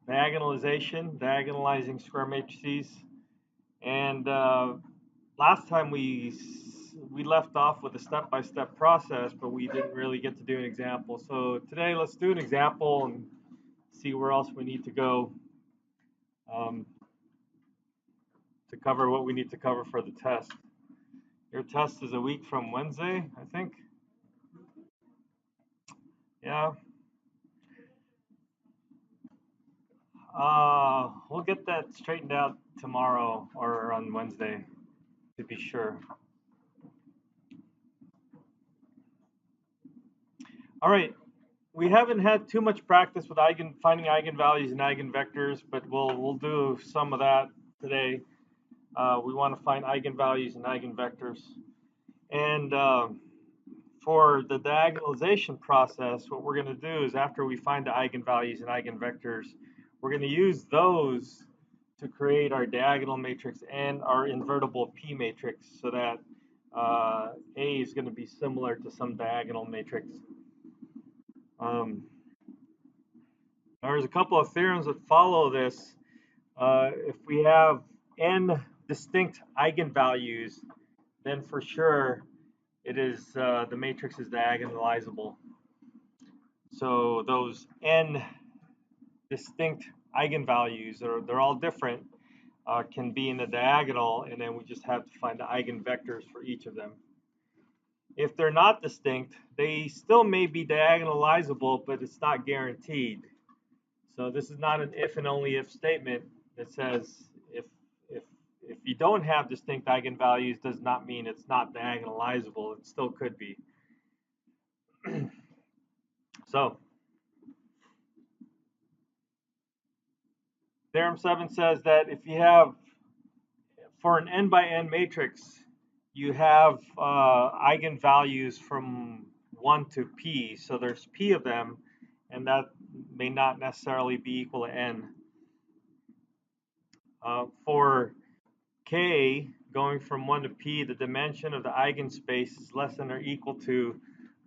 diagonalization, diagonalizing square matrices. And last time we left off with a step-by-step process, but we didn't really get to do an example. So today, let's do an example and see where else we need to go um, to cover what we need to cover for the test. Your test is a week from Wednesday, I think. Yeah. We'll get that straightened out tomorrow or on Wednesday to be sure. All right. We haven't had too much practice with finding eigenvalues and eigenvectors, but we'll do some of that today. We want to find eigenvalues and eigenvectors. And for the diagonalization process, what we're going to do is after we find the eigenvalues and eigenvectors, we're going to use those to create our diagonal matrix and our invertible P matrix so that A is going to be similar to some diagonal matrix. There's a couple of theorems that follow this. If we have n distinct eigenvalues, then for sure it is the matrix is diagonalizable. So those n distinct eigenvalues, they're all different, can be in the diagonal, and then we just have to find the eigenvectors for each of them. If they're not distinct, they still may be diagonalizable, but it's not guaranteed. So this is not an if and only if statement that says if if you don't have distinct eigenvalues does not mean it's not diagonalizable. It still could be. So Theorem 7 says that if you have, for an n by n matrix, you have eigenvalues from 1 to p. So there's p of them, and that may not necessarily be equal to n. For k going from 1 to p, the dimension of the eigenspace is less than or equal to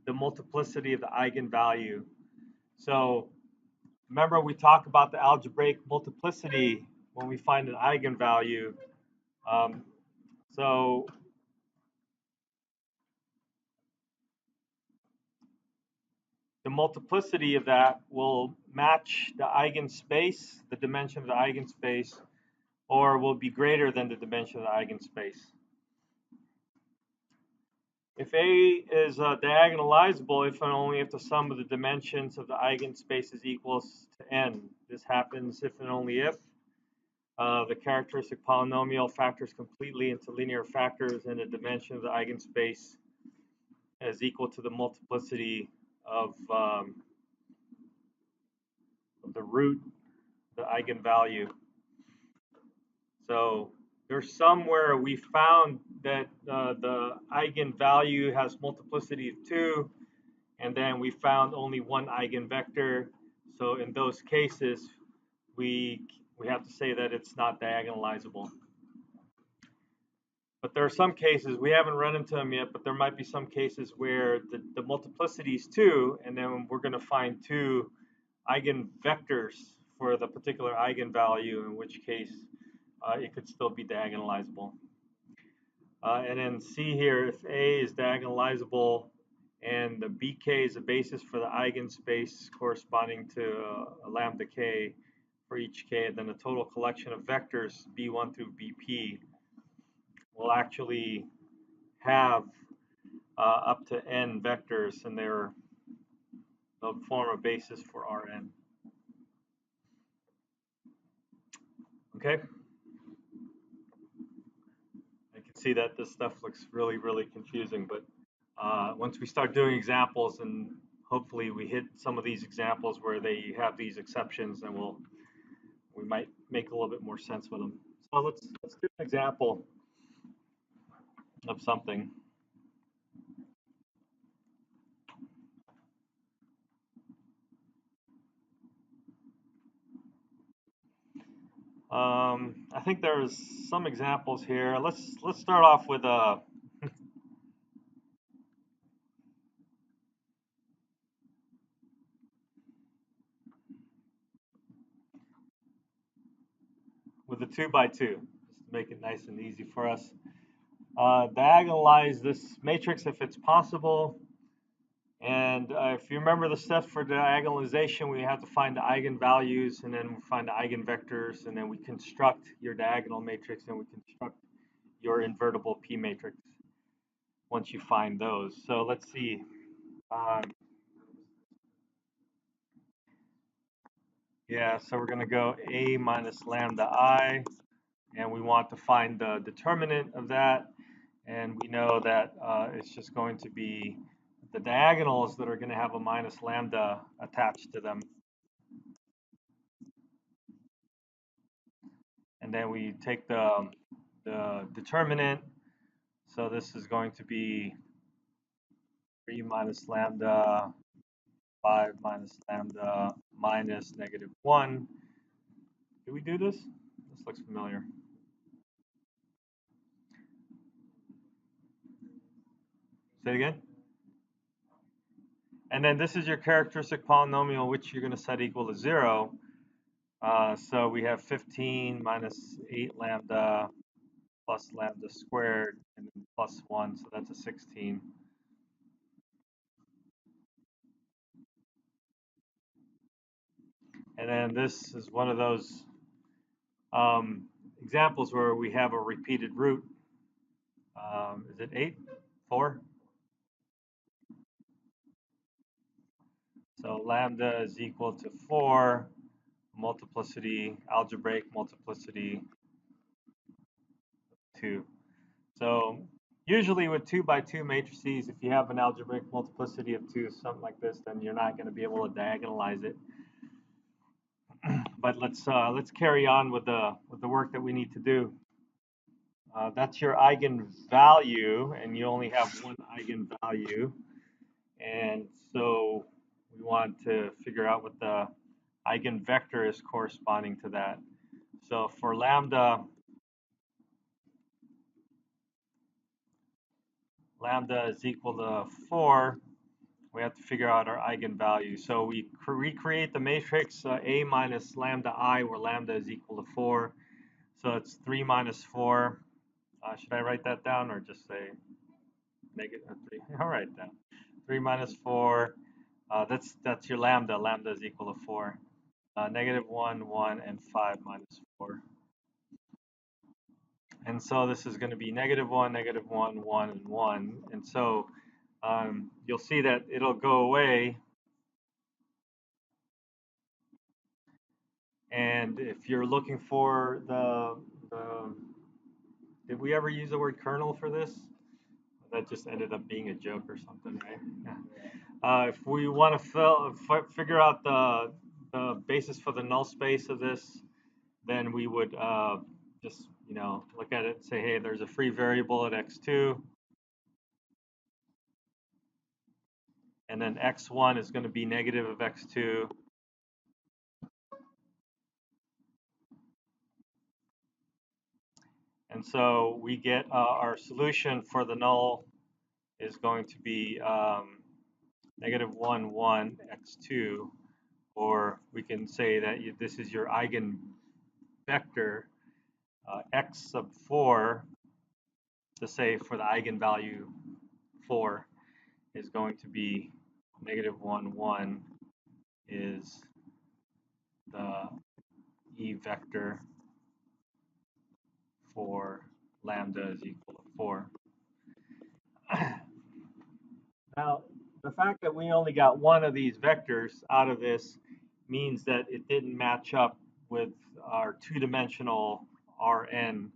the multiplicity of the eigenvalue. So remember we talk about the algebraic multiplicity when we find an eigenvalue. So the multiplicity of that will match the eigenspace, the dimension of the eigenspace, or will be greater than the dimension of the eigenspace. If A is diagonalizable if and only if the sum of the dimensions of the eigenspaces equals to n. This happens if and only if the characteristic polynomial factors completely into linear factors and the dimension of the eigenspace is equal to the multiplicity of the root, the eigenvalue. So there's somewhere we found that the eigenvalue has multiplicity of 2, and then we found only one eigenvector. So in those cases, we have to say that it's not diagonalizable. But there are some cases, we haven't run into them yet, but there might be some cases where the multiplicity is 2, and then we're going to find 2 eigenvectors for the particular eigenvalue, in which case it could still be diagonalizable. And then C here, if A is diagonalizable and the BK is the basis for the eigenspace corresponding to a lambda K for each K, then the total collection of vectors B1 through BP will actually have up to n vectors, and they'll form a basis for Rn. Okay? I can see that this stuff looks really, really confusing, but once we start doing examples, and hopefully we hit some of these examples where they have these exceptions, then we might make a little bit more sense with them. So let's do an example of something. I think there's some examples here. Let's start off with with a 2 by 2, just to make it nice and easy for us. Diagonalize this matrix if it's possible. And if you remember the steps for diagonalization, we have to find the eigenvalues, and then we find the eigenvectors, and then we construct your diagonal matrix, and we construct your invertible P matrix once you find those. So let's see. Yeah, so we're going to go A minus lambda I, and we want to find the determinant of that. And we know that it's just going to be the diagonals that are going to have a minus lambda attached to them. And then we take the determinant. So this is going to be 3 minus lambda, 5 minus lambda, minus negative 1. Did we do this? This looks familiar. Say it again. And then this is your characteristic polynomial, which you're going to set equal to 0. So we have 15 minus 8 lambda plus lambda squared, and then plus 1, so that's a 16. And then this is one of those examples where we have a repeated root. Is it 8? 4? So lambda is equal to 4, multiplicity, algebraic multiplicity, 2. So usually with 2 by 2 matrices, if you have an algebraic multiplicity of 2, something like this, then you're not going to be able to diagonalize it. But let's carry on with the work that we need to do. That's your eigenvalue, and you only have one eigenvalue. And so we want to figure out what the eigenvector is corresponding to that. So for lambda is equal to 4, we have to figure out our eigenvalue. So we recreate the matrix A minus lambda I, where lambda is equal to 4. So it's 3 minus 4. Should I write that down or just say negative 3? I'll write it down. 3 minus 4. That's your lambda. Lambda is equal to 4. Negative 1, 1, and 5 minus 4. And so this is going to be negative 1, 1, and 1. And so you'll see that it'll go away. And if you're looking for did we ever use the word kernel for this? That just ended up being a joke or something, right? If we want to figure out the basis for the null space of this, then we would just look at it and say, hey, there's a free variable at x2, and then x1 is going to be negative of x2. And so we get our solution for the null is going to be negative 1, 1, x2, or we can say that this is your eigenvector, x sub 4, to say for the eigenvalue 4 is going to be negative 1, 1 is the E vector for lambda is equal to 4. Now, the fact that we only got one of these vectors out of this means that it didn't match up with our two-dimensional Rn.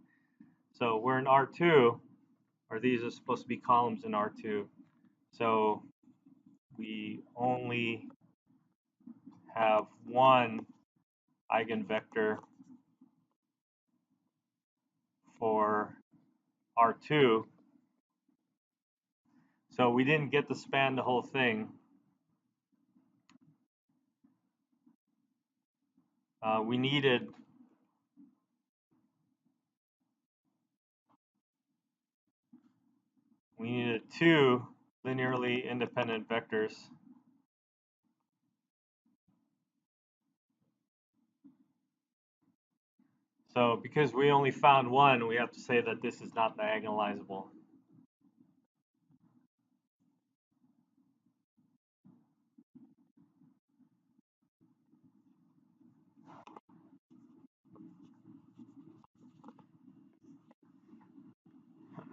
So we're in R2, or these are supposed to be columns in R2. So we only have one eigenvector for R2. So we didn't get to span the whole thing. We needed two linearly independent vectors. So because we only found one, we have to say that this is not diagonalizable.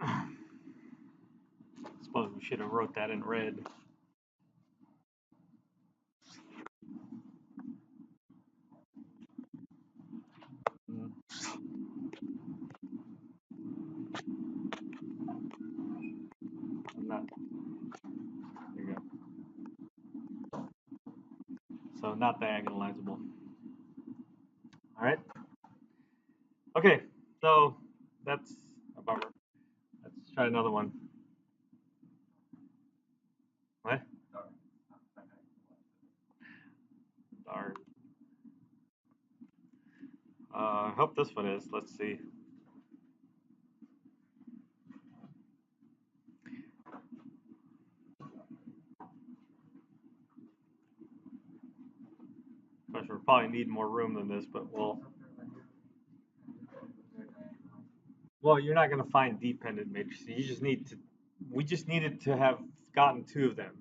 I suppose we should have wrote that in red. I'm not. There you go. So not diagonalizable. All right. Okay. So that's a bummer. Let's try another one. What? Darn. I hope this one is. Let's see. Of course, we'll probably need more room than this, but we'll. Well, you're not going to find dependent matrices. You just need to. We just needed to have gotten two of them.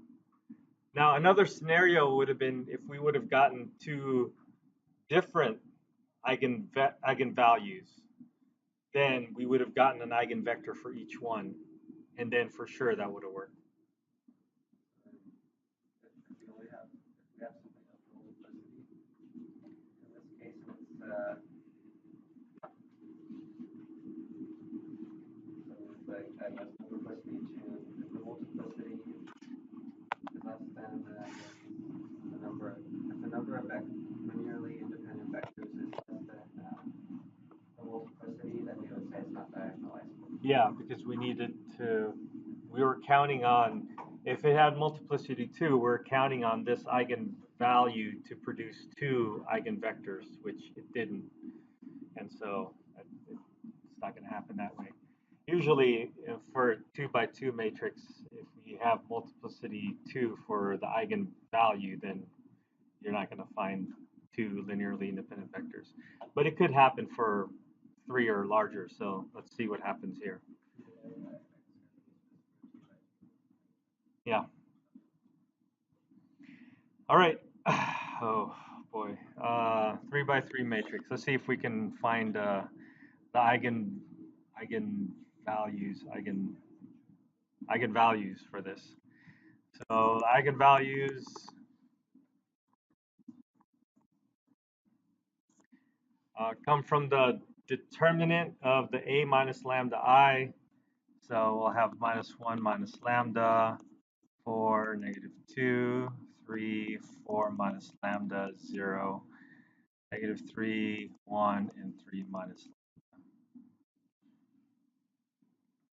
Now, another scenario would have been if we would have gotten two different eigenvalues, then we would have gotten an eigenvector for each one, and then for sure that would have worked. The number of linearly independent vectors is less than the multiplicity, then we would say it's not diagonalizable. Yeah, because we needed to. We were counting on, if it had multiplicity 2, we're counting on this eigenvalue to produce two eigenvectors, which it didn't. And so it's not going to happen that way. Usually, for a 2 by 2 matrix, if we have multiplicity 2 for the eigenvalue, then you're not going to find two linearly independent vectors. But it could happen for 3 or larger, so let's see what happens here. Yeah. All right. Oh boy. 3 by 3 matrix. Let's see if we can find the eigenvalues for this. So the eigenvalues come from the determinant of the a minus lambda I. So we'll have -1 minus lambda, 4, -2, 3, 4 minus lambda, 0, -3, 1, and 3 minus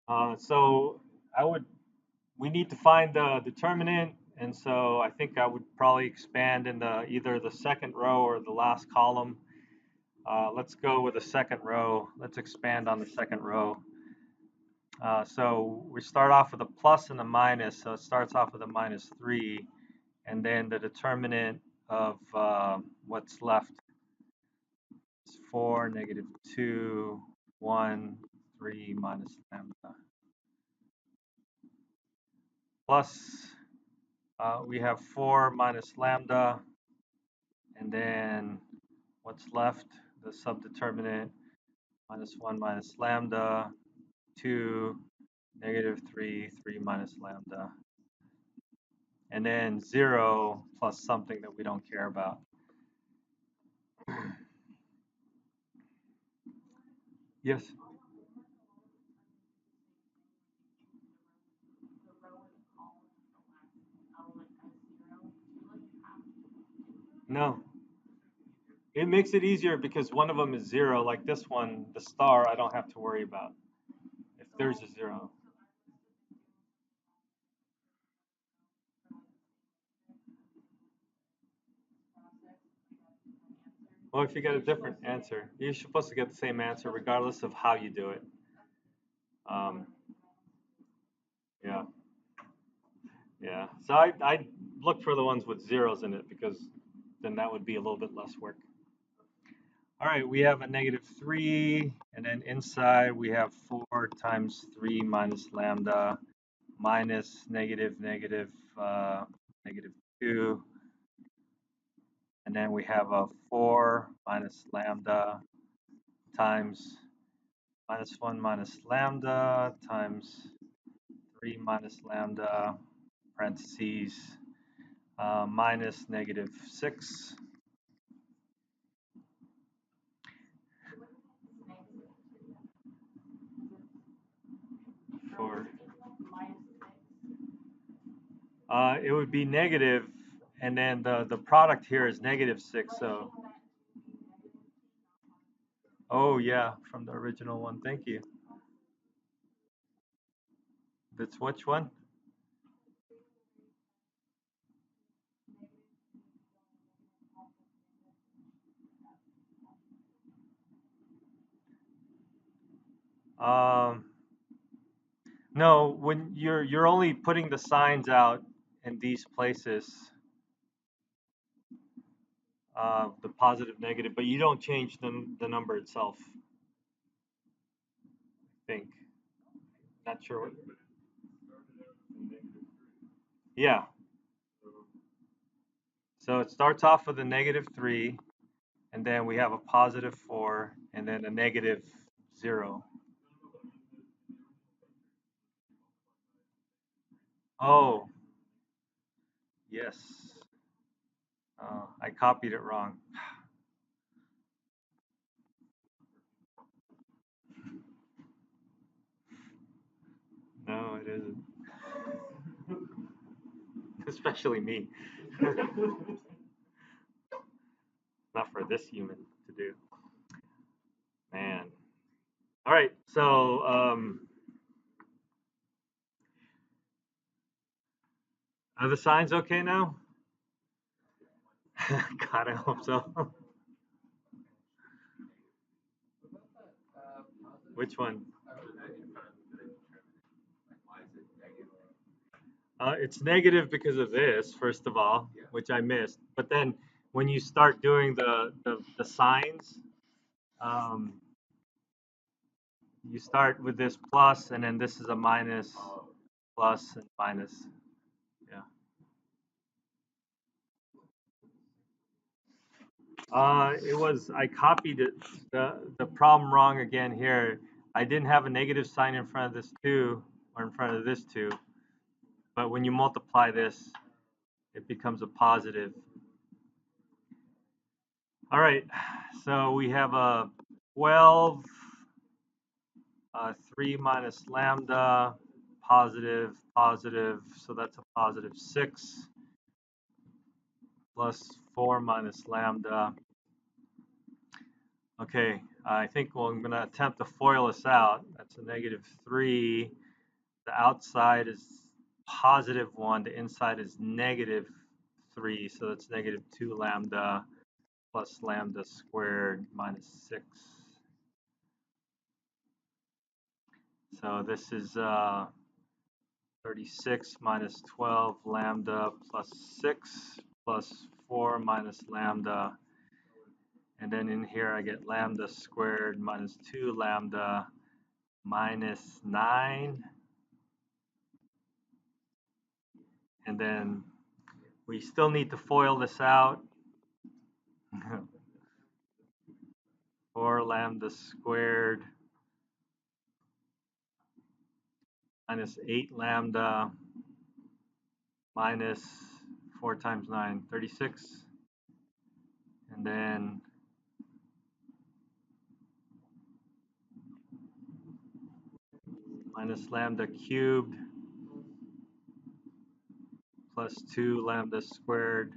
lambda. So we need to find the determinant, and so I think I would probably expand in either the second row or the last column. Let's go with the second row. Let's expand on the second row. So we start off with a plus and a minus, so it starts off with a -3, and then the determinant of what's left is 4, -2, 1, 3 minus lambda. Plus, we have 4 minus lambda, and then what's left, the subdeterminant, -1 minus lambda, 2, -3, 3 minus lambda, and then 0 plus something that we don't care about. Yes? No. It makes it easier because one of them is 0, like this one, the star, I don't have to worry about if there's a 0. Well, if you get a different answer, you're supposed to get the same answer regardless of how you do it. Yeah. Yeah. So I look for the ones with zeros in it because then that would be a little bit less work. All right, we have a -3, and then inside we have 4 times 3 minus lambda minus negative -2. And then we have a 4 minus lambda times -1 minus lambda times 3 minus lambda parentheses minus -6. For it would be negative, and then the product here is -6. So oh yeah, from the original one. Thank you. That's which one? No, when you're only putting the signs out in these places, the positive, negative, but you don't change the number itself. I think. Not sure what. Yeah. So it starts off with a -3, and then we have a +4, and then a -0. Oh, yes. I copied it wrong. No, it isn't. Especially me. Not for this human to do. Man. All right. So are the signs okay now? God, I hope so. Which one? It's negative because of this, first of all, which I missed. But then when you start doing the signs, um, you start with this plus, and then this is a minus, plus, and minus. Yeah. It was, I copied it, the problem wrong again here. I didn't have a negative sign in front of this 2 or in front of this 2. But when you multiply this, it becomes a positive. All right, so we have a 12, 3 minus lambda, positive, so that's a +6, plus 4 minus lambda. Okay, I think I'm going to attempt to FOIL this out. That's a -3. The outside is +1. The inside is -3. So that's -2 lambda plus lambda squared minus 6. So this is 36 minus 12 lambda plus 6 plus 4 minus lambda. And then in here I get lambda squared minus 2 lambda minus 9. And then we still need to FOIL this out. 4 lambda squared minus 8 lambda minus 4 times 9, 36. And then minus lambda cubed plus 2 lambda squared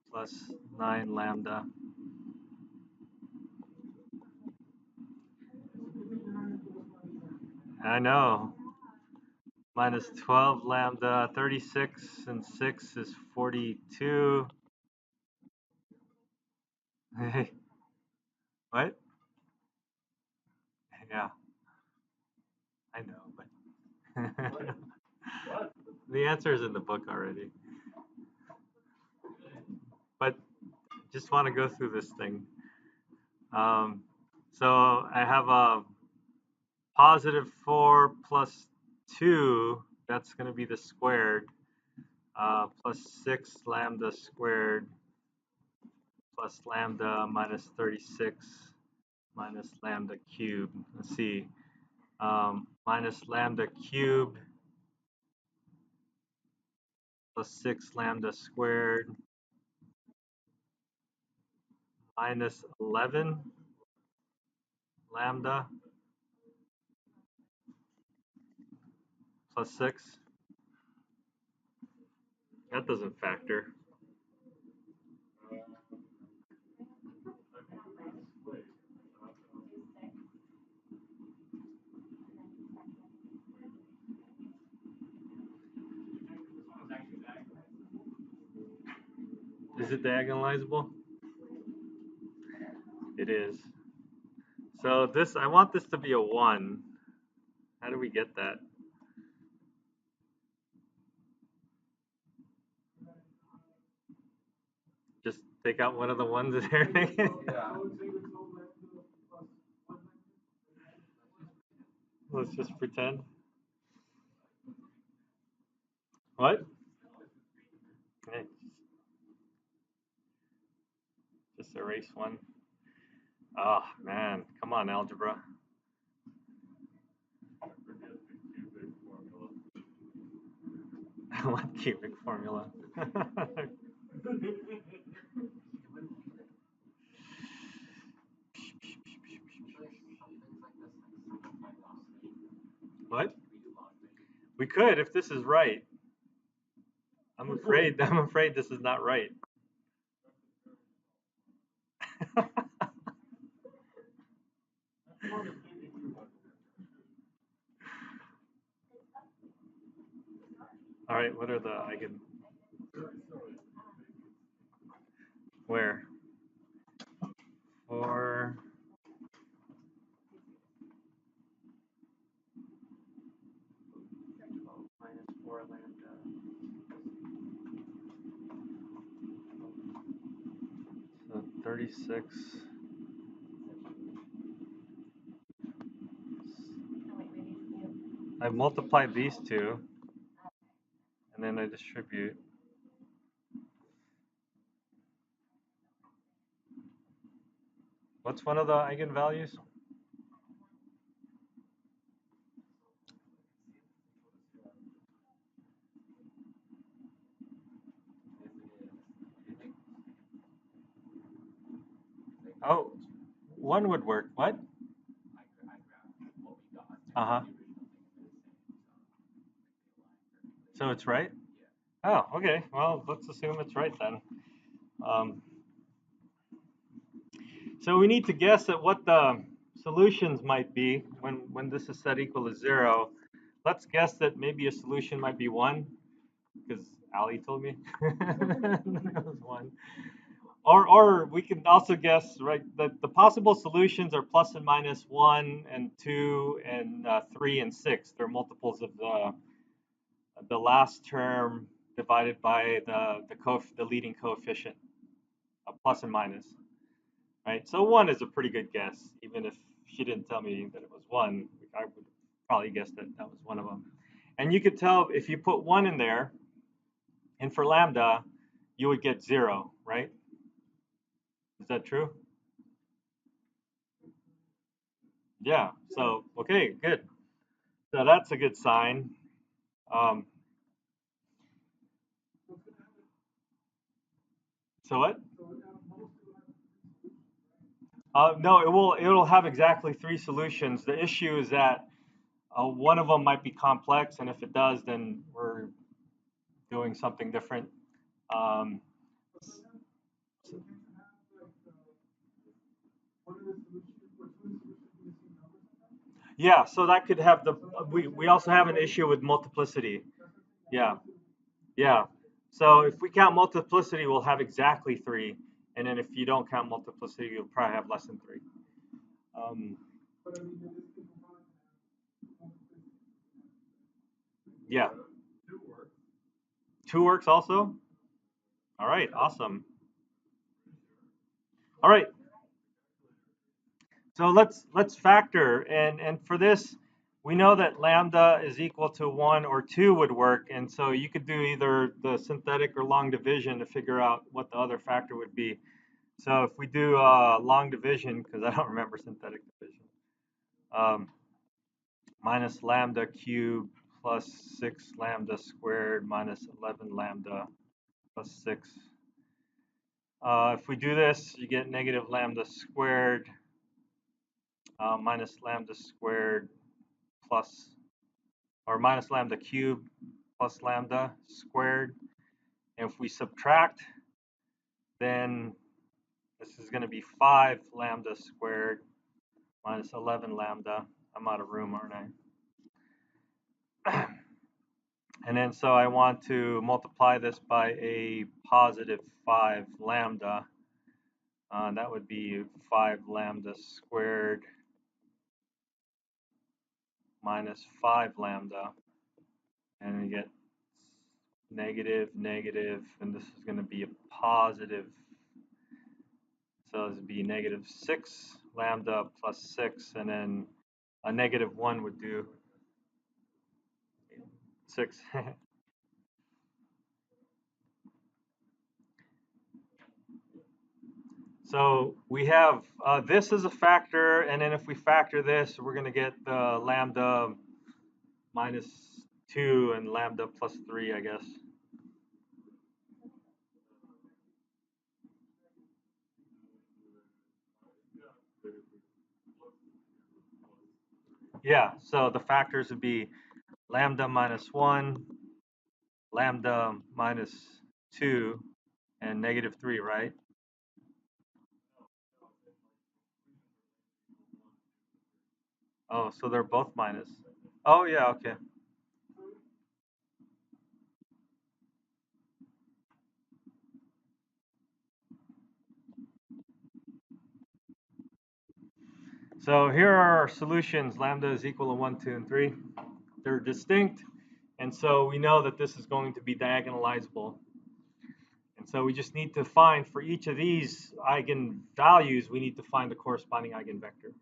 plus 9 lambda. I know. Minus 12 lambda, 36 and 6 is 42. What? Yeah, I know, but the answer is in the book already. But just want to go through this thing. So I have a positive 4 plus 2, that's going to be the squared, plus 6 lambda squared plus lambda minus 36 minus lambda cubed. Let's see, minus lambda cubed plus 6 lambda squared minus 11 lambda plus 6. That doesn't factor. Is it diagonalizable? It is. So this, I want this to be a 1. How do we get that? Just take out one of the ones there. Yeah. Let's just pretend. What? Okay. Just erase one. Oh man, come on, algebra. What cubic formula? What? We could if this is right. I'm afraid this is not right. All right, what are the eigen? Where? 4. Minus 4 lambda. So 36. I multiply these two, and then I distribute. What's one of the eigenvalues? Oh, 1 would work. What? Uh-huh. So it's right? Oh, okay. Well, let's assume it's right then. So we need to guess at what the solutions might be when this is set equal to 0. Let's guess that maybe a solution might be 1, because Ali told me it was 1. Or we can also guess, right, that the possible solutions are plus and minus 1 and 2 and 3 and 6. They're multiples of the last term divided by the leading coefficient, plus and minus. Right, so 1 is a pretty good guess. Even if she didn't tell me that it was 1, I would probably guess that that was one of them. And you could tell if you put 1 in there, and for lambda, you would get 0, right? Is that true? Yeah, so, okay, good. So that's a good sign. So what? No, it'll have exactly 3 solutions. The issue is that one of them might be complex, and if it does, then we're doing something different. Yeah, so that could have we also have an issue with multiplicity. Yeah, yeah. So if we count multiplicity, we'll have exactly 3, and then if you don't count multiplicity, you'll probably have less than 3. Yeah. 2 works also? All right, awesome. All right. So let's factor, and for this, we know that lambda is equal to 1 or 2 would work, and so you could do either the synthetic or long division to figure out what the other factor would be. So if we do long division, because I don't remember synthetic division, minus lambda cubed plus 6 lambda squared minus 11 lambda plus 6. If we do this, you get negative lambda squared minus lambda squared plus, or minus lambda cubed plus lambda squared. And if we subtract, then this is going to be 5 lambda squared minus 11 lambda. I'm out of room, aren't I? And then so I want to multiply this by a positive 5 lambda. That would be 5 lambda squared minus 5 lambda. And we get negative, negative, and this is going to be a positive. So this would be negative 6 lambda plus 6, and then a negative 1 would do 6. So we have this as a factor, and then if we factor this, we're going to get lambda minus 2 and lambda plus 3, I guess. Yeah, so the factors would be lambda minus 1, lambda minus 2, and negative 3, right? Oh, so they're both minus. Oh, yeah, okay. So here are our solutions. Lambda is equal to 1, 2, and 3. They're distinct, and so we know that this is going to be diagonalizable. And so we just need to find, for each of these eigenvalues, we need to find the corresponding eigenvector.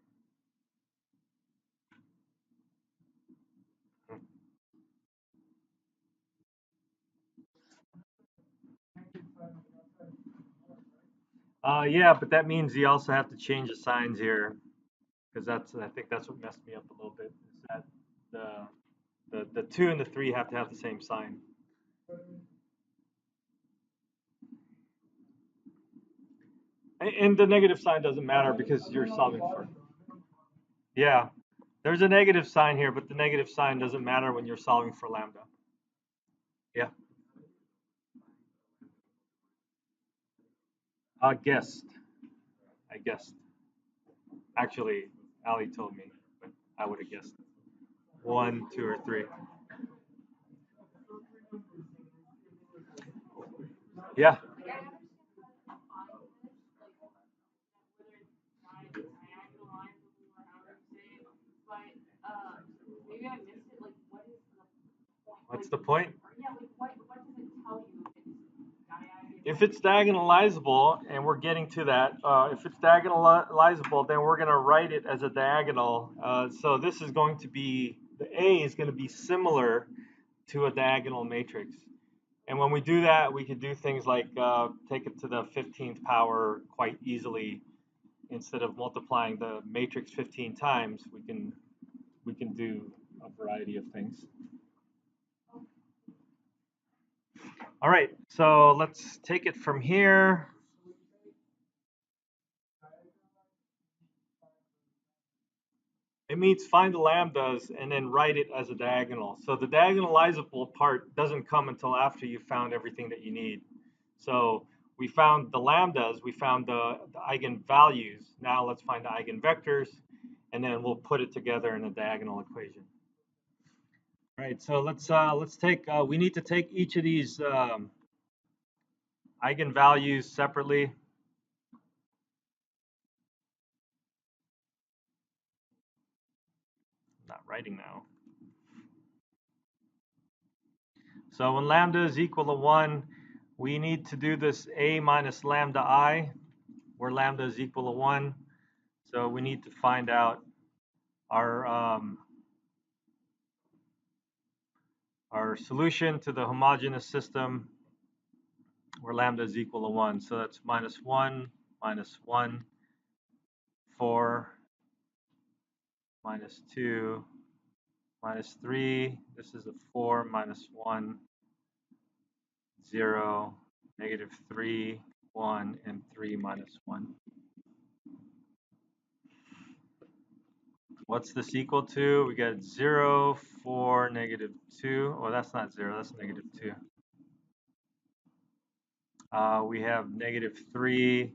Yeah, but that means you also have to change the signs here, because I think that's what messed me up a little bit, is that the 2 and the 3 have to have the same sign. And the negative sign doesn't matter because you're solving for. Yeah, there's a negative sign here, but the negative sign doesn't matter when you're solving for lambda. Yeah. I guessed. I guessed. Actually, Ali told me, but I would have guessed 1, 2, or 3. Yeah. What's the point? If it's diagonalizable, and we're getting to that, if it's diagonalizable, then we're going to write it as a diagonal. So this is going to be, the A is going to be similar to a diagonal matrix. And when we do that, we could do things like take it to the 15th power quite easily. Instead of multiplying the matrix 15 times, we can do a variety of things. All right, so let's take it from here. It means find the lambdas and then write it as a diagonal. So the diagonalizable part doesn't come until after you found everything that you need. So we found the lambdas, we found the eigenvalues. Now let's find the eigenvectors, and then we'll put it together in a diagonal equation. All right, so let's take, we need to take each of these eigenvalues separately. Not writing now. So when lambda is equal to 1, we need to do this a minus lambda I. where lambda is equal to 1. So we need to find out our solution to the homogeneous system where lambda is equal to 1. So that's minus 1, minus 1, 4, minus 2, minus 3. This is a 4, minus 1, 0, negative 3, 1, and 3 minus 1. What's this equal to? We got 0, 4, negative 2. Oh, that's not 0, that's negative 2. We have negative 3,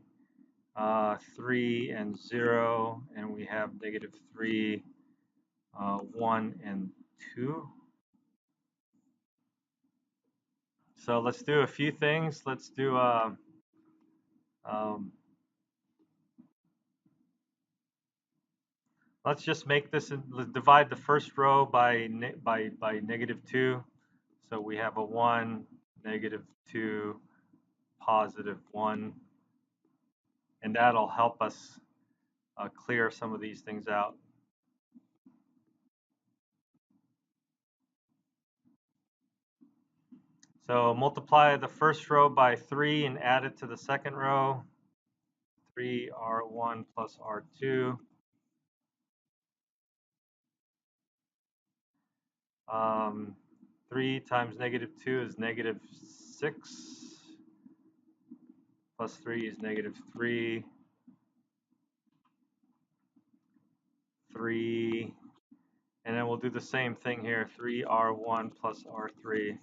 3, and 0, and we have negative 3, 1, and 2. So let's do a few things. Let's do let's just make this, let's divide the first row by negative 2. So we have a 1, negative 2, positive 1. And that'll help us clear some of these things out. So multiply the first row by 3 and add it to the second row. 3r1 plus r2. 3 times negative 2 is negative 6. Plus 3 is negative 3. 3. And then we'll do the same thing here. 3r1 plus r3.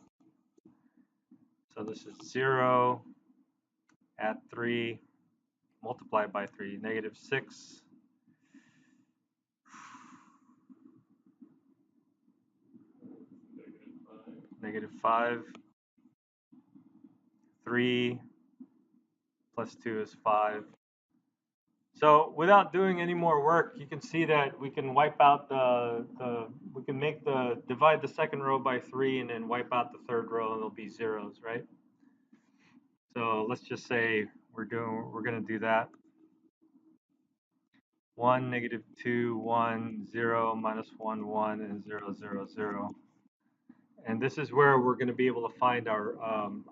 So this is 0. Add 3. Multiply by 3. Negative 6. Negative 5. 3 plus 2 is 5. So without doing any more work, you can see that we can wipe out we can divide the second row by 3 and then wipe out the third row, and it'll be zeros, right? So let's just say we're going to do that. 1, negative 2, 1, 0, minus 1, 1, and 0, 0, 0. And this is where we're going to be able to find our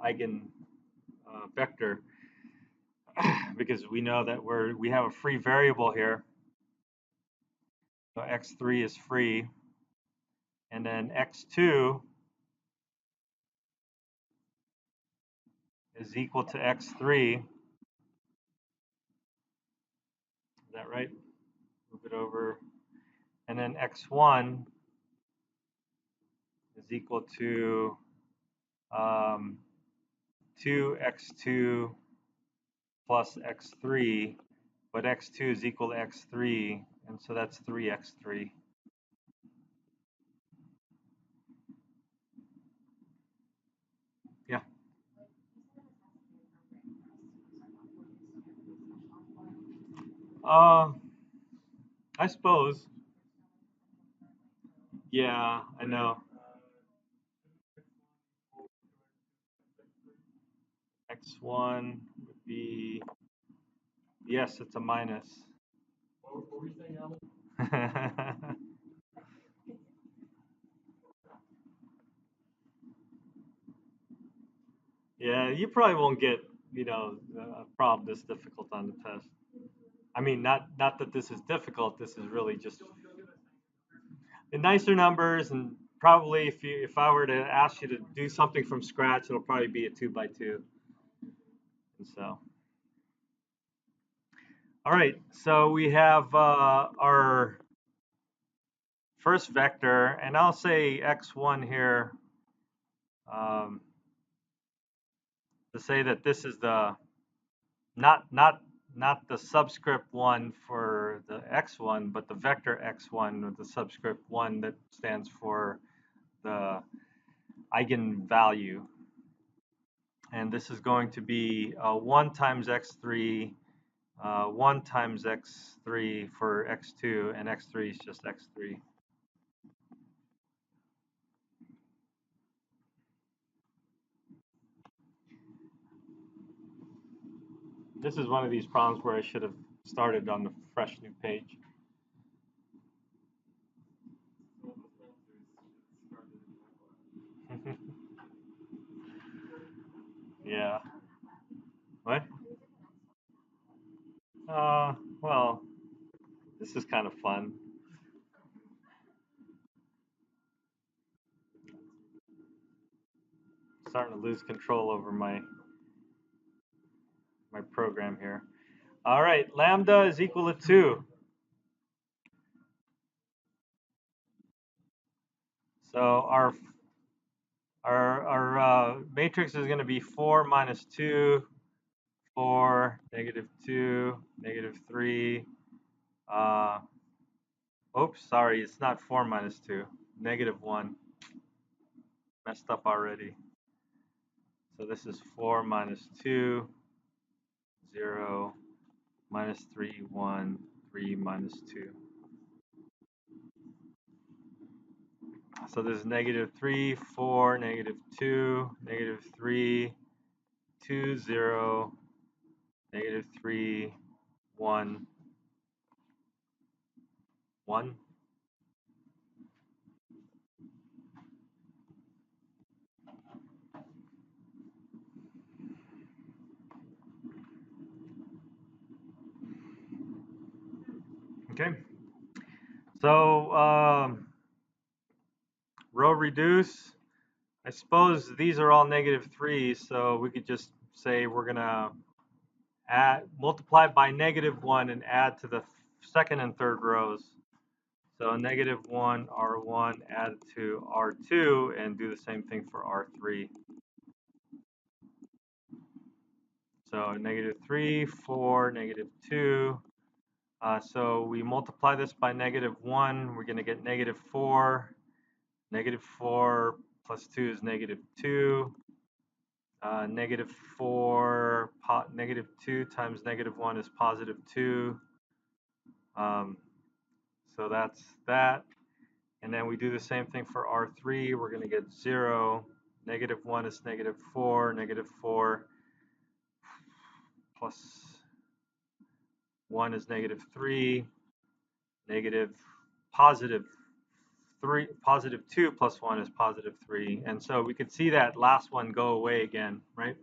eigenvector, because we know that we have a free variable here. So x3 is free. And then x2 is equal to x3. Is that right? Move it over. And then x1 is equal to 2x2 plus x3, but x2 is equal to x3, and so that's 3x3. Yeah. I suppose. Yeah, I know. X1 would be, yes, it's a minus. What were you saying, Alan? Yeah, you probably won't get, a problem this difficult on the test. I mean, not that this is difficult. This is really just the nicer numbers, and probably if I were to ask you to do something from scratch, it'll probably be a 2x2. And so, all right. So we have our first vector, and I'll say x1 here to say that this is the not the subscript 1 for the x1, but the vector x1 with the subscript 1 that stands for the eigenvalue. And this is going to be 1 times x3, 1 times x3 for x2, and x3 is just x3. This is one of these problems where I should have started on the fresh new page. Yeah. What? Well, this is kind of fun. Starting to lose control over my program here. All right, lambda is equal to 2. So our matrix is going to be 4 minus 2, 4, -2, -3. Oops, sorry, it's not 4 minus 2, -1. Messed up already. So this is 4 minus 2, 0, minus 3, 1, 3 minus 2. So this is -3, 4, -2, -3, 2, 0, -3, 1, 1. Okay. So row reduce. I suppose these are all -3s, so we could just say we're gonna multiply by -1 and add to the second and third rows. So -1 R1 add to R2 and do the same thing for R3. So -3, 4, -2. So we multiply this by -1, we're going to get -4. -4 plus 2 is -2. -4, -2 times -1 is +2. So that's that. And then we do the same thing for R3. We're going to get 0. -1 is -4. -4 plus 1 is -3. +2 plus 1 is +3. And so we can see that last one go away again, right?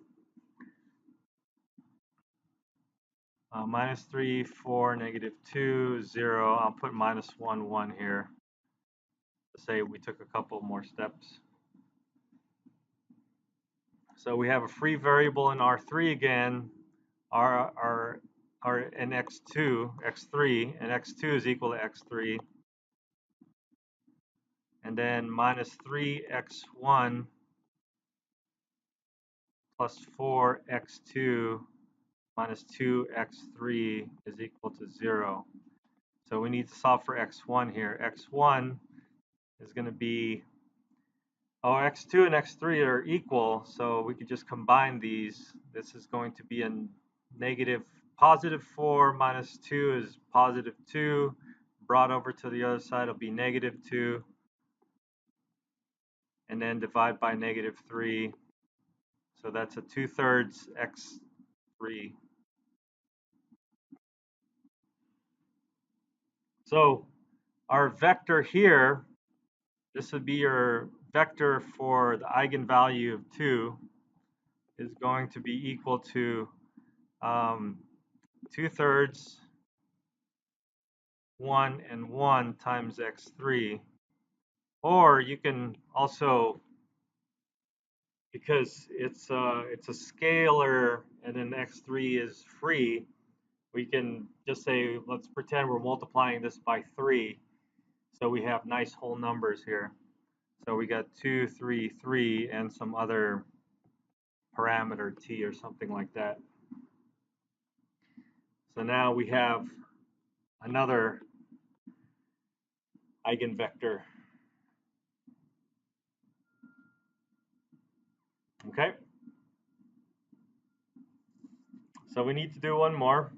-3, 4, -2, 0. I'll put -1, 1 here. Let's say we took a couple more steps. So we have a free variable in R3 again, in x3, and x2 is equal to x3. And then -3x1 plus 4x2 minus 2x3 is equal to 0. So we need to solve for x1 here. x1 is going to be, x2 and x3 are equal, so we could just combine these. This is going to be a +4 minus 2 is +2. Brought over to the other side, it'll be -2. And then divide by -3. So that's a 2/3 x3. So our vector here, this would be your vector for the eigenvalue of 2, is going to be equal to 2/3 1 and 1 times x3. Or you can also, because it's a scalar and then x3 is free, we can just say, let's pretend we're multiplying this by 3. So we have nice whole numbers here. So we got 2, 3, 3, and some other parameter t or something like that. So now we have another eigenvector. Okay. So we need to do one more.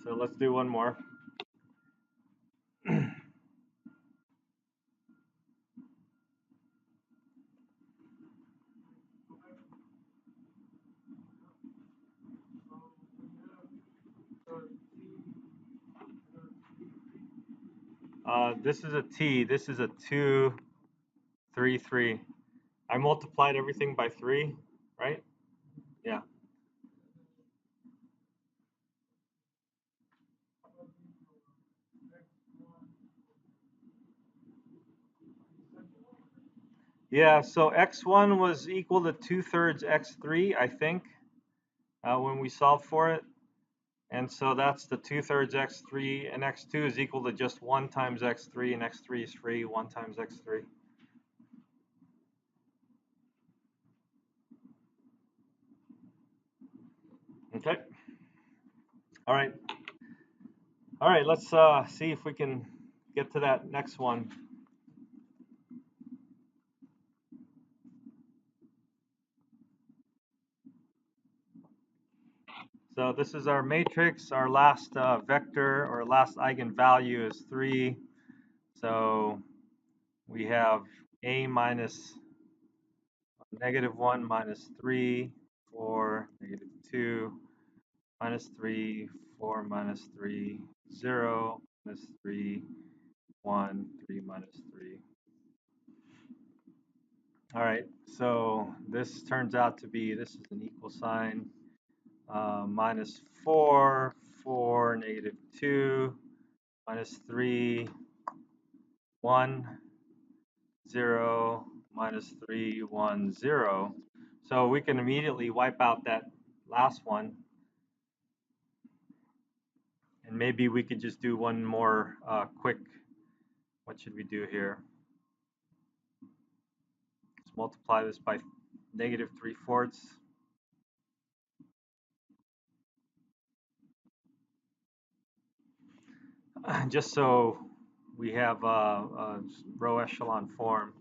So let's do one more. This is a t. This is a 2, 3, 3. I multiplied everything by 3, right? Yeah. Yeah, so x1 was equal to 2/3 x3, I think, when we solved for it. And so that's the 2/3 x3, and x2 is equal to just 1 times x3, and x3 is free, 1 times x3. Okay. All right. All right, let's see if we can get to that next one. So this is our matrix. Our last vector or last eigenvalue is 3. So we have a minus -1 minus 3, 4, -2, minus 3, 4, minus 3, 0, minus 3, 1, 3, minus 3. All right, so this turns out to be, this is an equal sign, minus 4, 4, -2, minus 3, 1, 0, minus 3, 1, 0. So we can immediately wipe out that last one. And maybe we could just do one more quick, what should we do here? Let's multiply this by -3/4. Just so we have a row echelon form.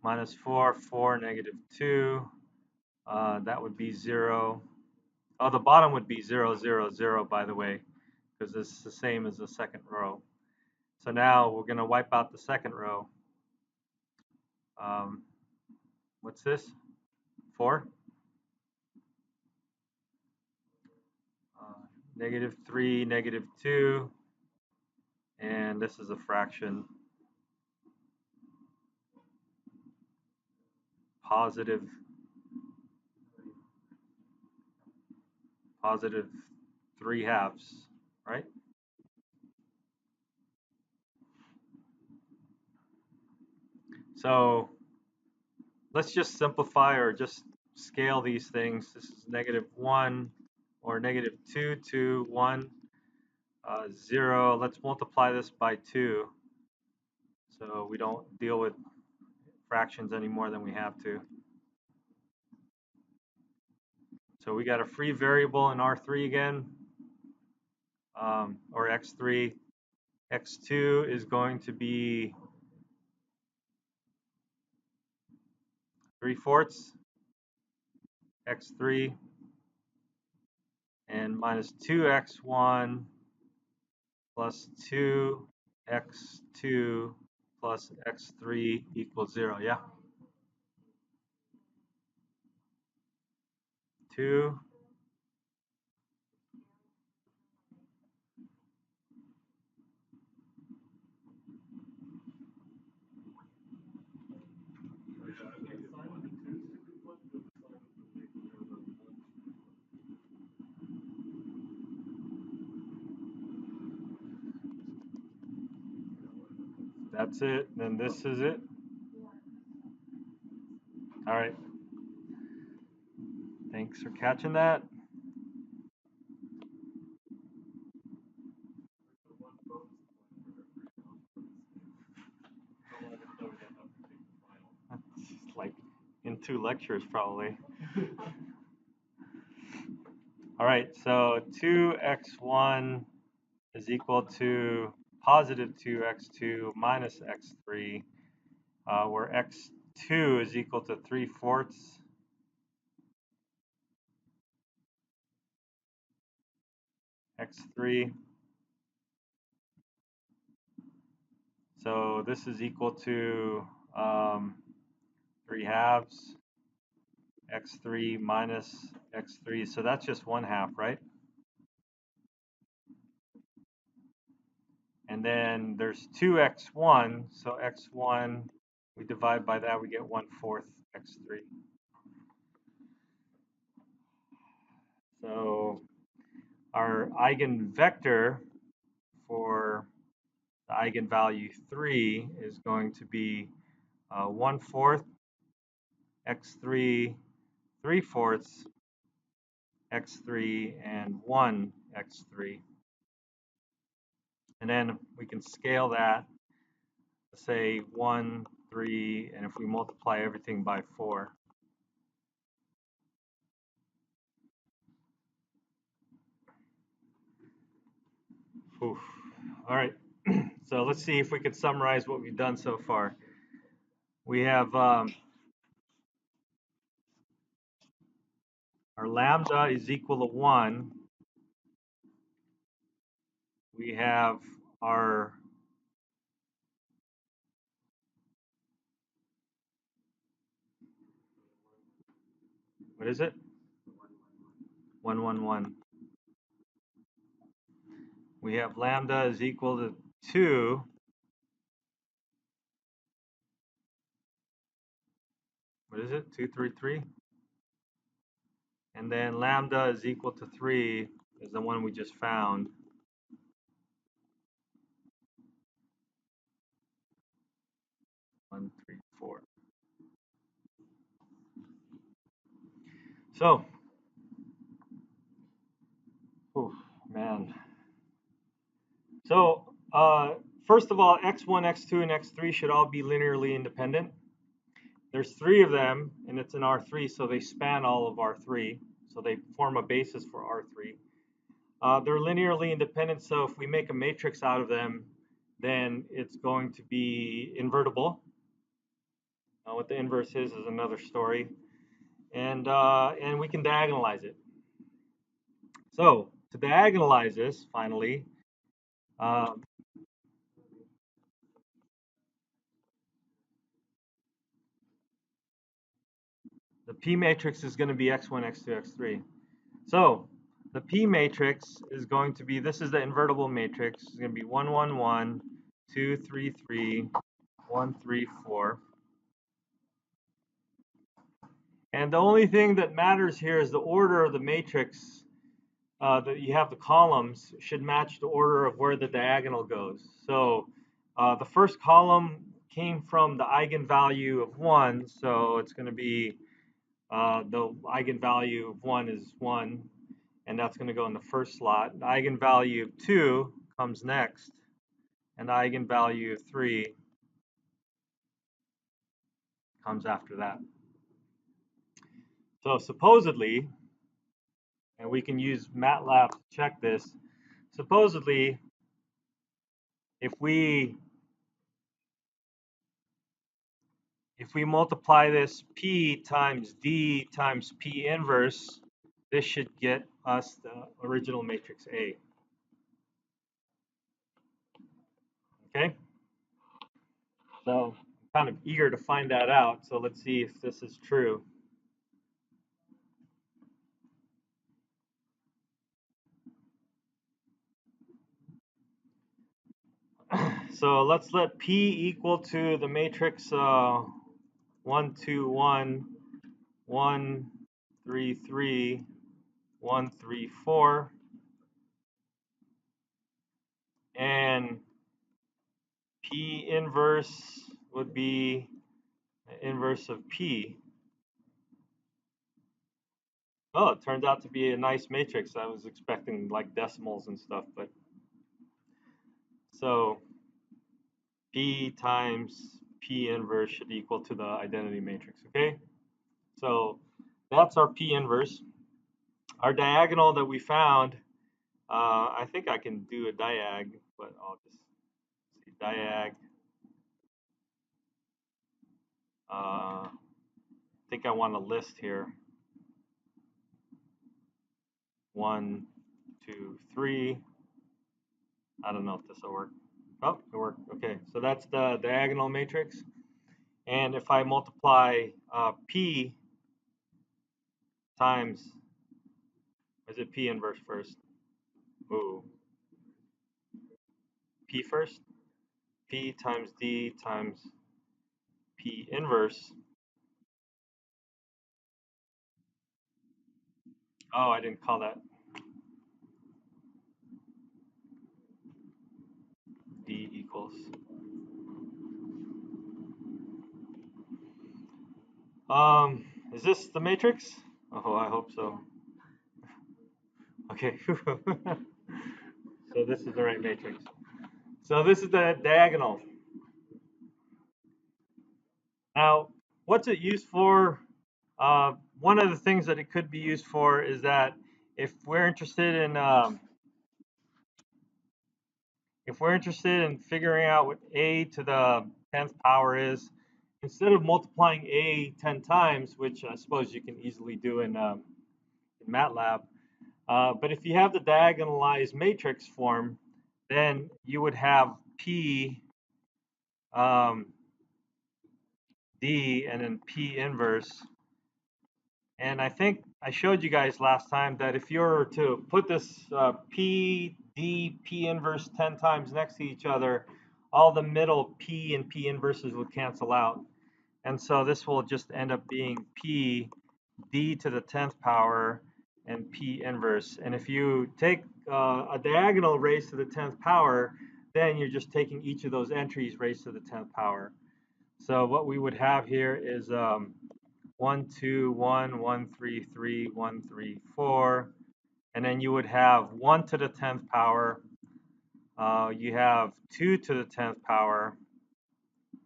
Minus 4, 4, -2. That would be 0. Oh, the bottom would be 0, 0, 0, by the way, because it's the same as the second row. So now we're going to wipe out the second row. What's this? 4? -3, -2. And this is a fraction. Positive 3/2, right? So let's just simplify or just scale these things. This is -1 or -2, 2, 1, 0. Let's multiply this by 2 so we don't deal with fractions any more than we have to. So we got a free variable in R3 again, or x3. x2 is going to be 3/4 x3, and minus 2x1 plus 2x2 plus x3 equals 0. Yeah? 2. That's it. Then this is it. All right. Thanks for catching that. It's like in 2 lectures probably. All right, so 2x1 is equal to positive 2x2 minus x3, where x2 is equal to 3/4. x3. So this is equal to 3 halves x3 minus x3. So that's just 1/2, right? And then there's 2x1. So x1, we divide by that, we get 1/4 x3. So our eigenvector for the eigenvalue 3 is going to be 1/4 x3, 3/4 x3, and 1 x3. And then we can scale that to say 1, 3, and if we multiply everything by 4. Oof. All right, so let's see if we could summarize what we've done so far. We have our lambda is equal to 1. We have our what is it? 1, 1, 1. We have lambda is equal to 2. What is it? 2, 3, 3. And then lambda is equal to 3 is the one we just found. One, 3, 4. So, man. So, first of all, x1, x2, and x3 should all be linearly independent. There's 3 of them, and it's in R3, so they span all of R3. So they form a basis for R3. They're linearly independent, so if we make a matrix out of them, then it's going to be invertible. What the inverse is another story. And we can diagonalize it. So to diagonalize this, finally, the P matrix is going to be x1, x2, x3. So the P matrix is going to be, this is the invertible matrix. It's going to be 1, 1, 1, 2, 3, 3, 1, 3, 4. And the only thing that matters here is the order of the matrix that you have the columns should match the order of where the diagonal goes. So the first column came from the eigenvalue of 1, so it's going to be the eigenvalue of 1 is 1, and that's going to go in the first slot. The eigenvalue of 2 comes next, and the eigenvalue of 3 comes after that. So supposedly, and we can use MATLAB to check this, supposedly if we multiply this P times D times P inverse, this should get us the original matrix A. Okay? So I'm kind of eager to find that out. So let's see if this is true. So let's let P equal to the matrix 1, 2, 1, 1, 3, 3, 1, 3, 4. And P inverse would be the inverse of P. Oh, it turned out to be a nice matrix. I was expecting like decimals and stuff, but so P times P inverse should equal to the identity matrix, okay? So that's our P inverse. Our diagonal that we found, I think I can do a diag, but I'll just see diag. I think I want a list here. 1, 2, 3. I don't know if this will work. Oh, it worked. Okay, so that's the diagonal matrix. And if I multiply P times, is it P inverse first? Ooh. P first? P times D times P inverse. Oh, I didn't call that. D equals. Is this the matrix? Oh, I hope so. Okay. So this is the right matrix. So this is the diagonal. Now, what's it used for? One of the things that it could be used for is that if we're interested in figuring out what a to the 10th power is, instead of multiplying a 10 times, which I suppose you can easily do in MATLAB, but if you have the diagonalized matrix form, then you would have P D and then P inverse. And I think I showed you guys last time that if you were to put this P, D, P inverse 10 times next to each other, all the middle P and P inverses would cancel out. And so this will just end up being P, D to the 10th power, and P inverse. And if you take a diagonal raised to the 10th power, then you're just taking each of those entries raised to the 10th power. So what we would have here is 1, 2, 1, 1, 3, 3, 1, 3, 4. And then you would have 1 to the 10th power. You have 2 to the 10th power.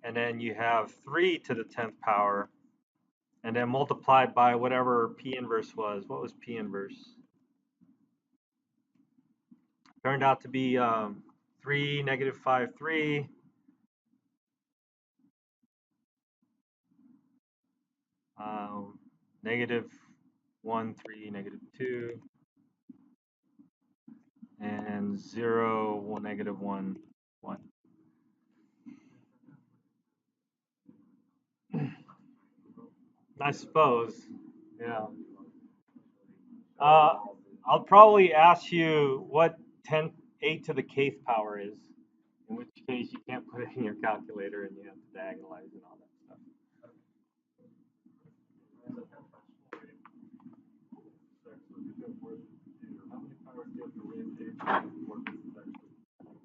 And then you have 3 to the 10th power. And then multiplied by whatever P inverse was. What was P inverse? Turned out to be 3, negative 5, 3. Negative 1, 3, negative 2. And 0, 1, negative 1, 1. I suppose, yeah. I'll probably ask you what 8 to the kth power is, in which case you can't put it in your calculator and you have to diagonalize and all that stuff.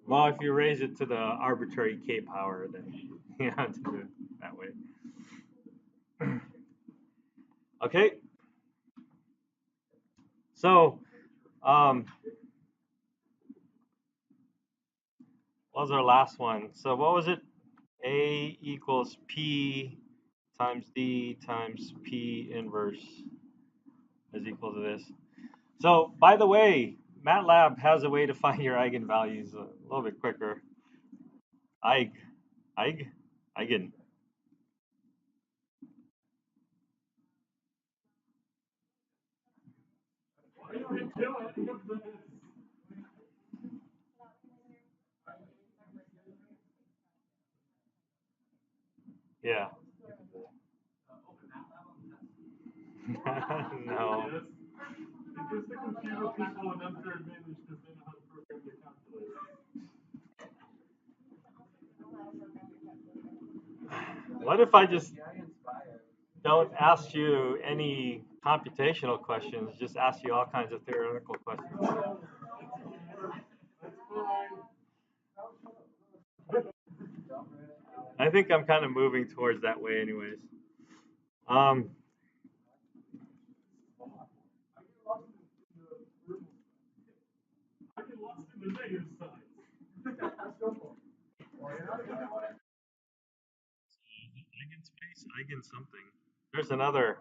Well, if you raise it to the arbitrary k power, then you have to do it that way. Okay. So, what was our last one? So what was it? A equals P times D times P inverse is equal to this. So, by the way, MATLAB has a way to find your eigenvalues a little bit quicker. Eigen. Yeah. No. Because the computer people an unfair advantage because they know how to program their calculator. What if I just don't ask you any computational questions, just ask you all kinds of theoretical questions? I think I'm kind of moving towards that way anyways. Eigenspace, eigen something. There's another.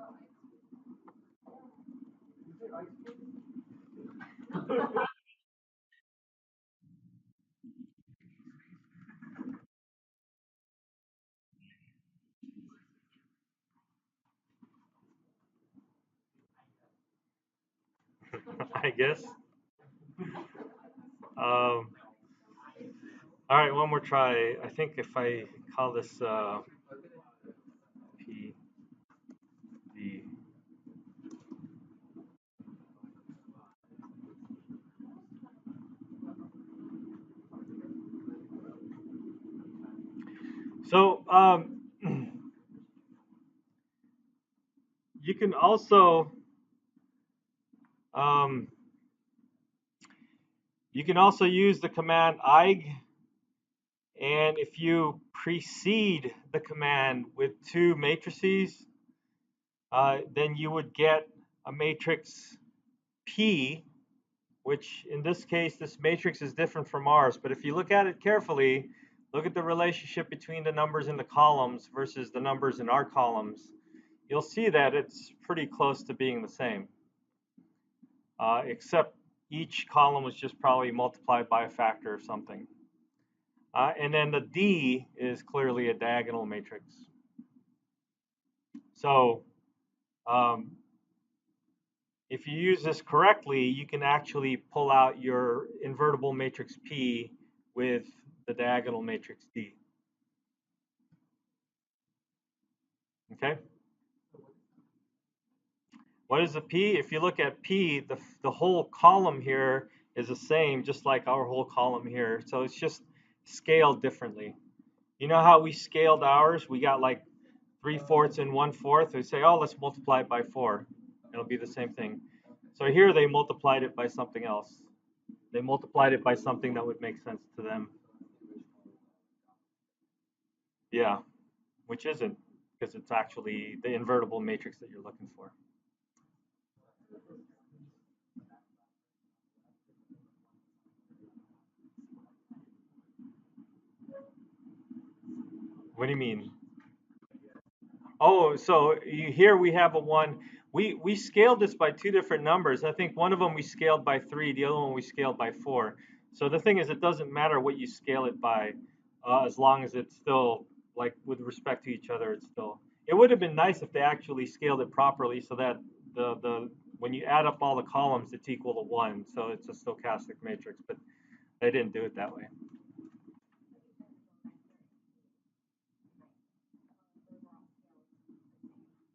I guess. All right, one more try. I think if I call this P D. So you can also um, use the command eig, and if you precede the command with two matrices, then you would get a matrix P, which in this case, this matrix is different from ours. But if you look at it carefully, look at the relationship between the numbers in the columns versus the numbers in our columns, you'll see that it's pretty close to being the same, except each column was just probably multiplied by a factor or something. And then the D is clearly a diagonal matrix. So if you use this correctly, you can actually pull out your invertible matrix P with the diagonal matrix D. Okay? What is a P? If you look at P, the whole column here is the same, just like our whole column here. So it's just scaled differently. You know how we scaled ours? We got like 3/4 and 1/4. We say, oh, let's multiply it by 4. It'll be the same thing. So here they multiplied it by something else. They multiplied it by something that would make sense to them. Yeah, which isn't, because it's actually the invertible matrix that you're looking for. What do you mean? Oh, so here we have a 1. We scaled this by two different numbers. I think one of them we scaled by 3, the other one we scaled by 4. So the thing is, it doesn't matter what you scale it by, as long as it's still, like, with respect to each other, it's still. It would have been nice if they actually scaled it properly, so that the when you add up all the columns, it's equal to 1. So it's a stochastic matrix, but they didn't do it that way.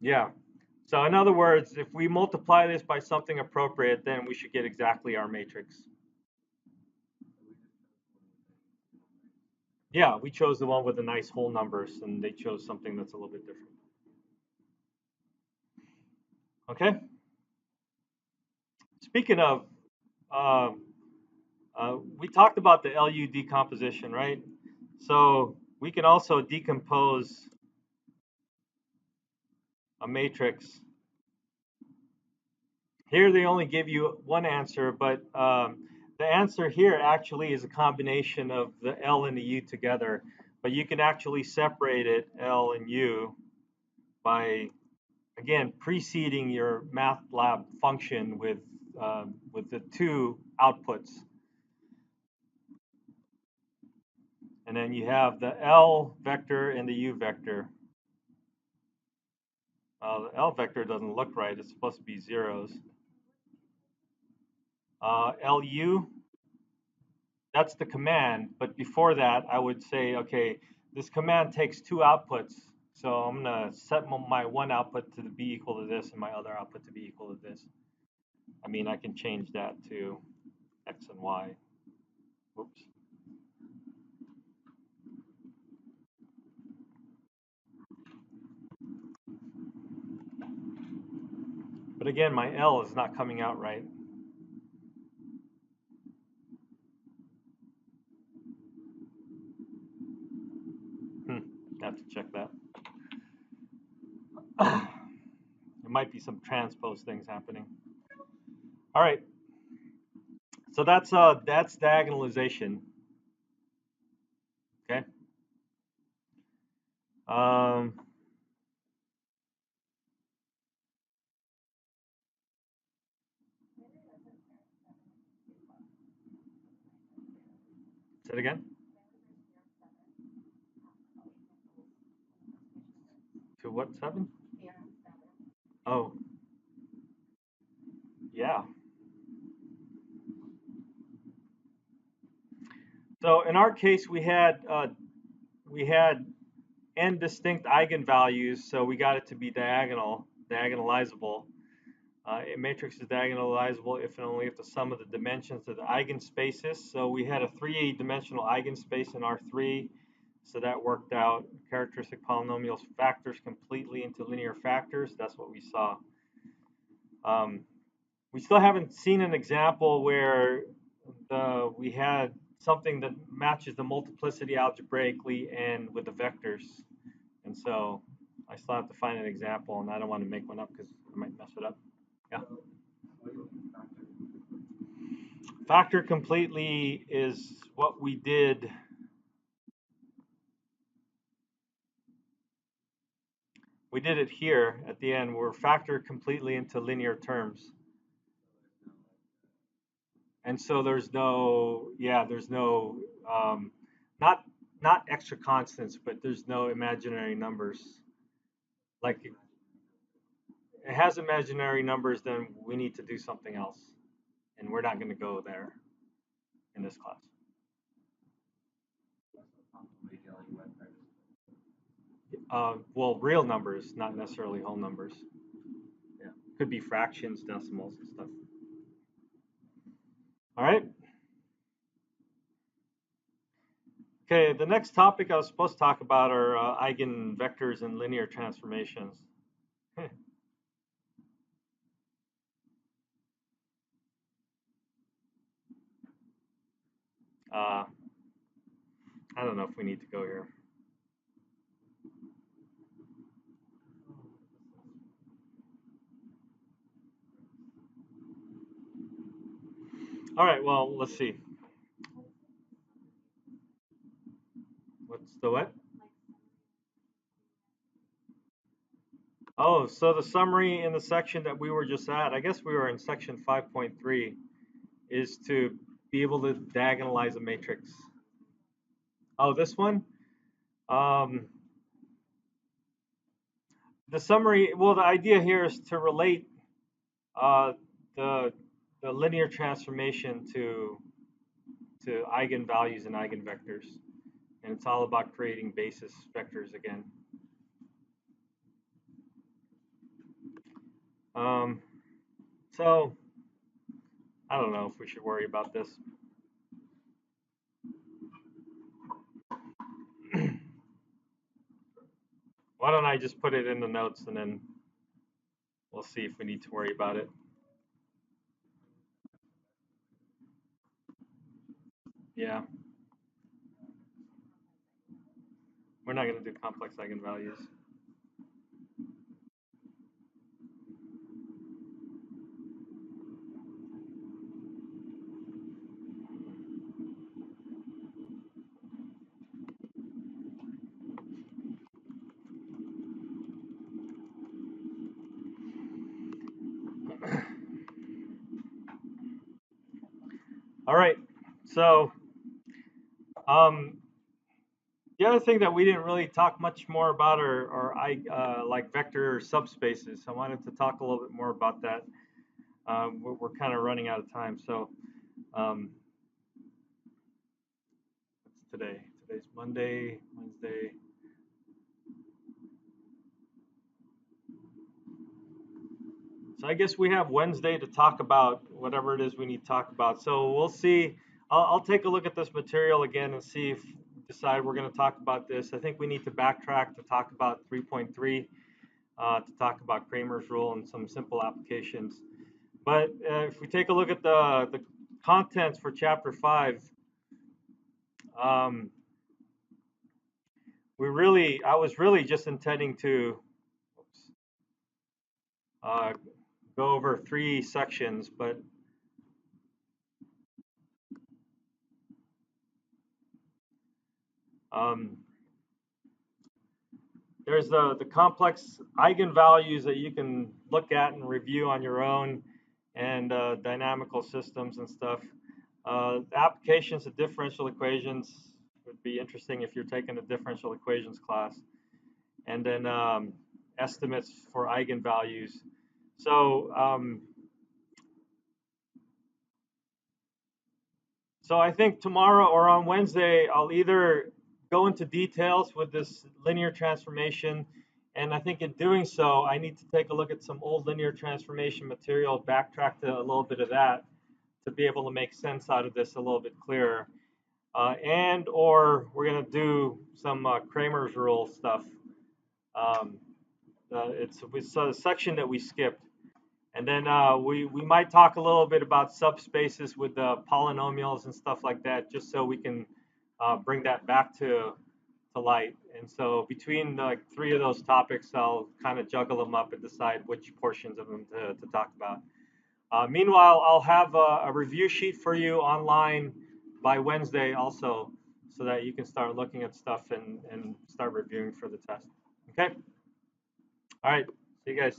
Yeah. So in other words, if we multiply this by something appropriate, then we should get exactly our matrix. Yeah, we chose the one with the nice whole numbers, and they chose something that's a little bit different. Okay. Speaking of, we talked about the LU decomposition, right? So we can also decompose a matrix. Here they only give you one answer, but the answer here actually is a combination of the L and the U together. But you can actually separate it, L and U, by, again, preceding your MATLAB function with the two outputs. And then you have the L vector and the U vector. The L vector doesn't look right. It's supposed to be zeros. LU, that's the command. But before that, I would say, okay, this command takes two outputs. So I'm going to set my one output to be equal to this and my other output to be equal to this. I mean, I can change that to X and Y. Oops. But again, my L is not coming out right. I have to check that. There might be some transpose things happening. All right. So that's diagonalization. Okay. Say it again. To what, 7? Oh, yeah. So in our case, we had n distinct eigenvalues, so we got it to be diagonalizable. A matrix is diagonalizable if and only if the sum of the dimensions of the eigenspaces. So we had a 3-dimensional eigenspace in R3, so that worked out. Characteristic polynomials factors completely into linear factors. That's what we saw. We still haven't seen an example where we had something that matches the multiplicity algebraically and with the vectors. And so I still have to find an example, and I don't want to make one up because I might mess it up. Yeah. Factor completely is what we did. We did it here at the end. We're factored completely into linear terms. And so there's no, not extra constants, but there's no imaginary numbers. Like it has imaginary numbers, then we need to do something else. And we're not going to go there in this class. Well, real numbers, not necessarily whole numbers. Yeah, could be fractions, decimals, and stuff. All right. Okay, the next topic I was supposed to talk about are eigenvectors and linear transformations. I don't know if we need to go here. All right, well, let's see. What's the what? Oh, so the summary in the section that we were just at, I guess we were in section 5.3, is to be able to diagonalize a matrix. Oh, this one? The summary, well, the idea here is to relate the linear transformation to eigenvalues and eigenvectors. And it's all about creating basis vectors again. So I don't know if we should worry about this. Why don't I just put it in the notes and then we'll see if we need to worry about it. Yeah. We're not going to do complex eigenvalues. All right. So the other thing that we didn't really talk much more about are like vector subspaces. I wanted to talk a little bit more about that. We're kind of running out of time. So what's today? Today's Monday, Wednesday. So I guess we have Wednesday to talk about whatever it is we need to talk about. So we'll see. I'll take a look at this material again and see if decide we're going to talk about this. I think we need to backtrack to talk about 3.3, to talk about Cramer's rule and some simple applications. But if we take a look at the contents for chapter 5, I was really just intending to go over 3 sections, but there's the complex eigenvalues that you can look at and review on your own, and dynamical systems and stuff. Applications of differential equations would be interesting if you're taking a differential equations class. And then estimates for eigenvalues. So So I think tomorrow or on Wednesday, I'll either go into details with this linear transformation, and I think in doing so, I need to take a look at some old linear transformation material, backtrack to a little bit of that to be able to make sense out of this a little bit clearer. And or we're going to do some Kramer's rule stuff. It's a section that we skipped. And then we might talk a little bit about subspaces with the polynomials and stuff like that, just so we can bring that back to light. And so between the three of those topics, I'll kind of juggle them up and decide which portions of them to talk about. Meanwhile, I'll have a review sheet for you online by Wednesday also, so that you can start looking at stuff and start reviewing for the test. Okay? All right. See you guys.